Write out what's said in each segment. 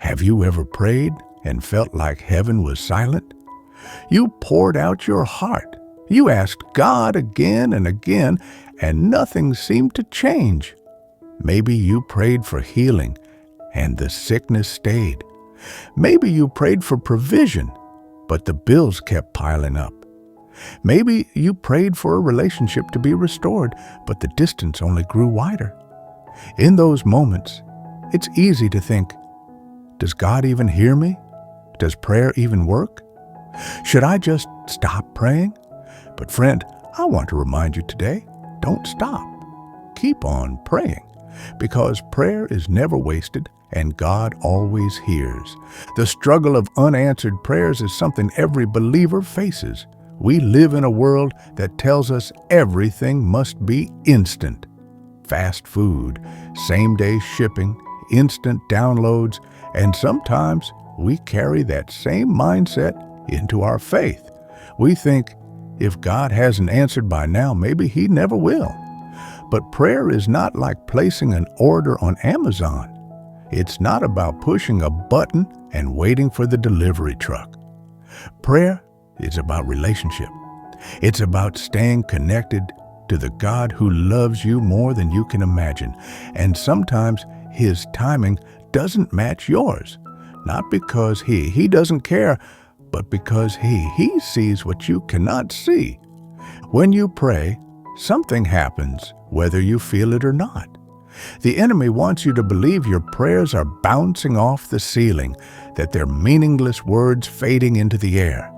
Have you ever prayed and felt like heaven was silent? You poured out your heart. You asked God again and again, and nothing seemed to change. Maybe you prayed for healing, and the sickness stayed. Maybe you prayed for provision, but the bills kept piling up. Maybe you prayed for a relationship to be restored, but the distance only grew wider. In those moments, it's easy to think, does God even hear me? Does prayer even work? Should I just stop praying? But friend, I want to remind you today, don't stop. Keep on praying, because prayer is never wasted and God always hears. The struggle of unanswered prayers is something every believer faces. We live in a world that tells us everything must be instant. Fast food, same-day shipping, instant downloads, and sometimes we carry that same mindset into our faith. We think, if God hasn't answered by now, maybe He never will. But prayer is not like placing an order on Amazon. It's not about pushing a button and waiting for the delivery truck. Prayer is about relationship. It's about staying connected to the God who loves you more than you can imagine. And sometimes His timing doesn't match yours. Not because He doesn't care, but because He sees what you cannot see. When you pray, something happens, whether you feel it or not. The enemy wants you to believe your prayers are bouncing off the ceiling, that they're meaningless words fading into the air.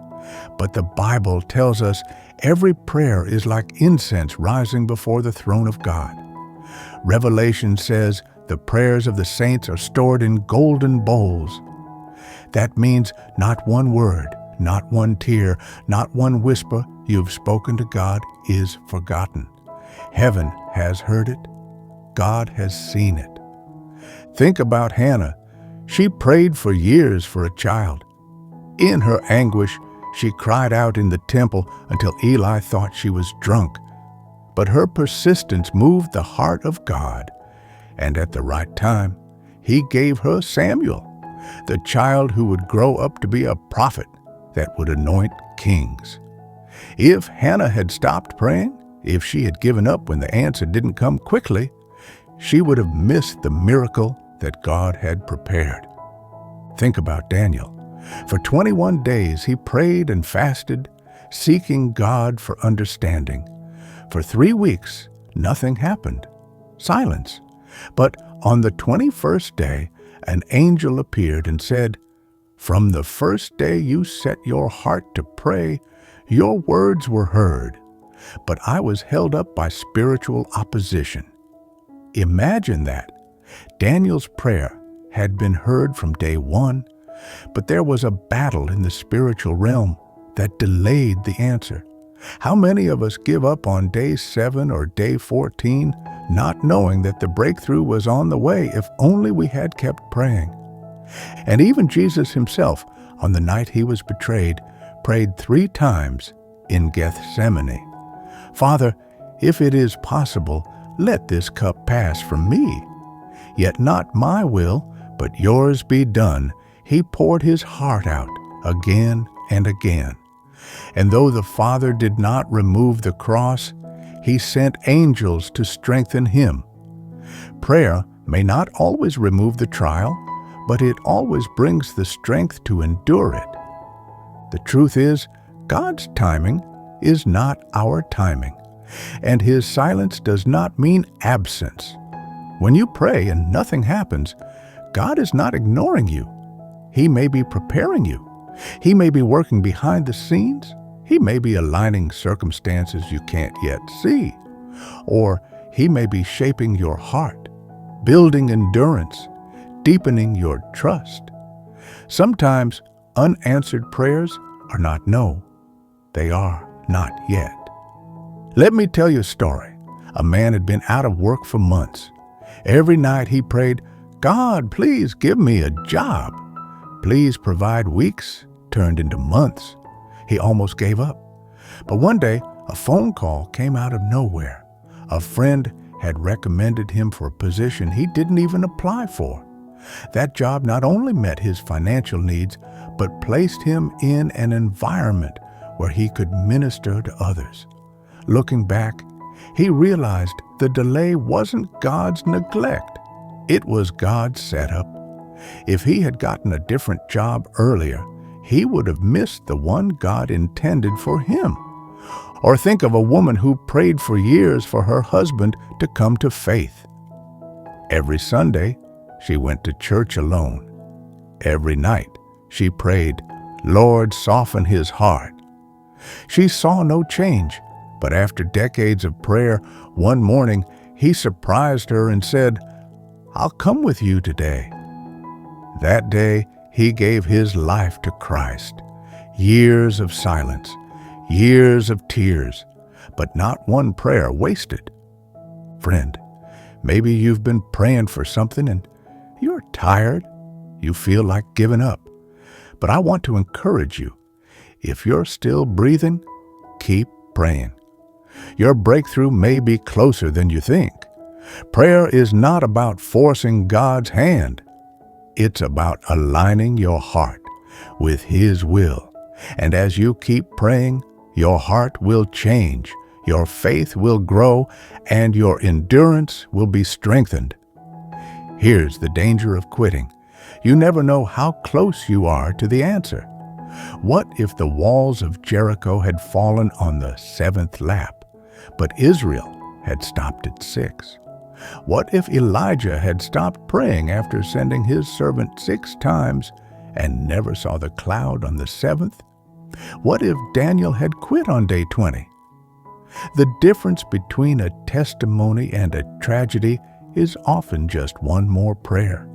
But the Bible tells us every prayer is like incense rising before the throne of God. Revelation says the prayers of the saints are stored in golden bowls. That means not one word, not one tear, not one whisper you've spoken to God is forgotten. Heaven has heard it. God has seen it. Think about Hannah. She prayed for years for a child. In her anguish, she cried out in the temple until Eli thought she was drunk. But her persistence moved the heart of God, and at the right time, He gave her Samuel, the child who would grow up to be a prophet that would anoint kings. If Hannah had stopped praying, if she had given up when the answer didn't come quickly, she would have missed the miracle that God had prepared. Think about Daniel. For 21 days he prayed and fasted, seeking God for understanding. For 3 weeks, nothing happened. Silence. But on the 21st day, an angel appeared and said, "From the first day you set your heart to pray, your words were heard, but I was held up by spiritual opposition." Imagine that. Daniel's prayer had been heard from day 1, but there was a battle in the spiritual realm that delayed the answer. How many of us give up on day 7 or day 14, not knowing that the breakthrough was on the way if only we had kept praying? And even Jesus Himself, on the night He was betrayed, prayed 3 times in Gethsemane. "Father, if it is possible, let this cup pass from me. Yet not my will, but yours be done." He poured His heart out again and again. And though the Father did not remove the cross, He sent angels to strengthen Him. Prayer may not always remove the trial, but it always brings the strength to endure it. The truth is, God's timing is not our timing, and His silence does not mean absence. When you pray and nothing happens, God is not ignoring you. He may be preparing you. He may be working behind the scenes. He may be aligning circumstances you can't yet see. Or He may be shaping your heart, building endurance, deepening your trust. Sometimes unanswered prayers are not no. They are not yet. Let me tell you a story. A man had been out of work for months. Every night he prayed, "God, please give me a job." "Please provide" weeks turned into months. He almost gave up. But one day, a phone call came out of nowhere. A friend had recommended him for a position he didn't even apply for. That job not only met his financial needs, but placed him in an environment where he could minister to others. Looking back, he realized the delay wasn't God's neglect. It was God's setup. If he had gotten a different job earlier, he would have missed the one God intended for him. Or think of a woman who prayed for years for her husband to come to faith. Every Sunday, she went to church alone. Every night, she prayed, "Lord, soften his heart." She saw no change, but after decades of prayer, one morning, he surprised her and said, "I'll come with you today." That day, he gave his life to Christ. Years of silence, years of tears, but not one prayer wasted. Friend, maybe you've been praying for something and you're tired. You feel like giving up. But I want to encourage you. If you're still breathing, keep praying. Your breakthrough may be closer than you think. Prayer is not about forcing God's hand. It's about aligning your heart with His will. And as you keep praying, your heart will change, your faith will grow, and your endurance will be strengthened. Here's the danger of quitting. You never know how close you are to the answer. What if the walls of Jericho had fallen on the 7th lap, but Israel had stopped at 6? What if Elijah had stopped praying after sending his servant 6 times and never saw the cloud on the 7th? What if Daniel had quit on day 20? The difference between a testimony and a tragedy is often just one more prayer.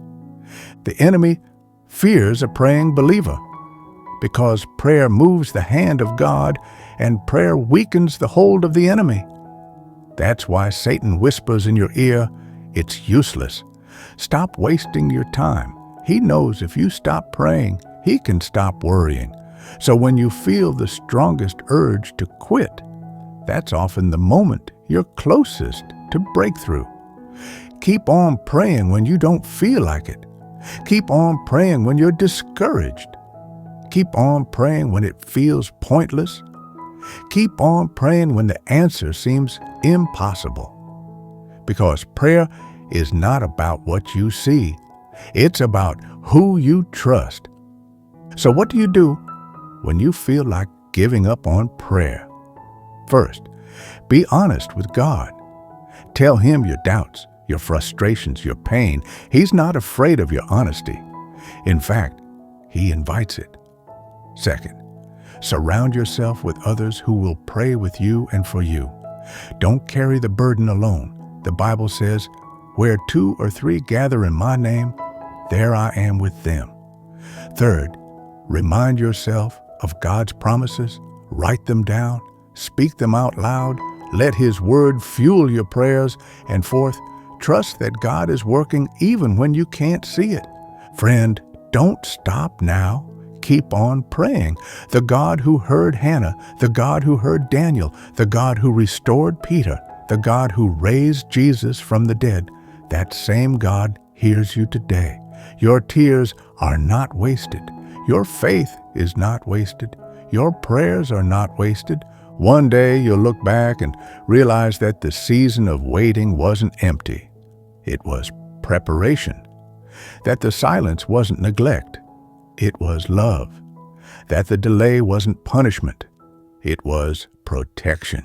The enemy fears a praying believer because prayer moves the hand of God and prayer weakens the hold of the enemy. That's why Satan whispers in your ear, "It's useless. Stop wasting your time." He knows if you stop praying, he can stop worrying. So when you feel the strongest urge to quit, that's often the moment you're closest to breakthrough. Keep on praying when you don't feel like it. Keep on praying when you're discouraged. Keep on praying when it feels pointless. Keep on praying when the answer seems impossible. Because prayer is not about what you see. It's about who you trust. So what do you do when you feel like giving up on prayer? First, be honest with God. Tell Him your doubts, your frustrations, your pain. He's not afraid of your honesty. In fact, He invites it. Second, surround yourself with others who will pray with you and for you. Don't carry the burden alone. The Bible says, "Where 2 or 3 gather in my name, there I am with them." Third, remind yourself of God's promises. Write them down. Speak them out loud. Let His word fuel your prayers. And fourth, trust that God is working even when you can't see it. Friend, don't stop now. Keep on praying. The God who heard Hannah, the God who heard Daniel, the God who restored Peter, the God who raised Jesus from the dead, that same God hears you today. Your tears are not wasted. Your faith is not wasted. Your prayers are not wasted. One day you'll look back and realize that the season of waiting wasn't empty. It was preparation. That the silence wasn't neglect. It was love. That the delay wasn't punishment. It was protection.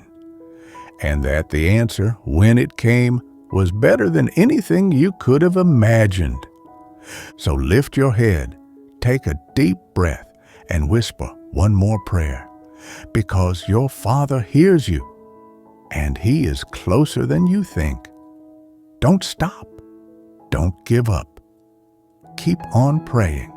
And that the answer, when it came, was better than anything you could have imagined. So lift your head, take a deep breath, and whisper one more prayer. Because your Father hears you, and He is closer than you think. Don't stop. Don't give up. Keep on praying.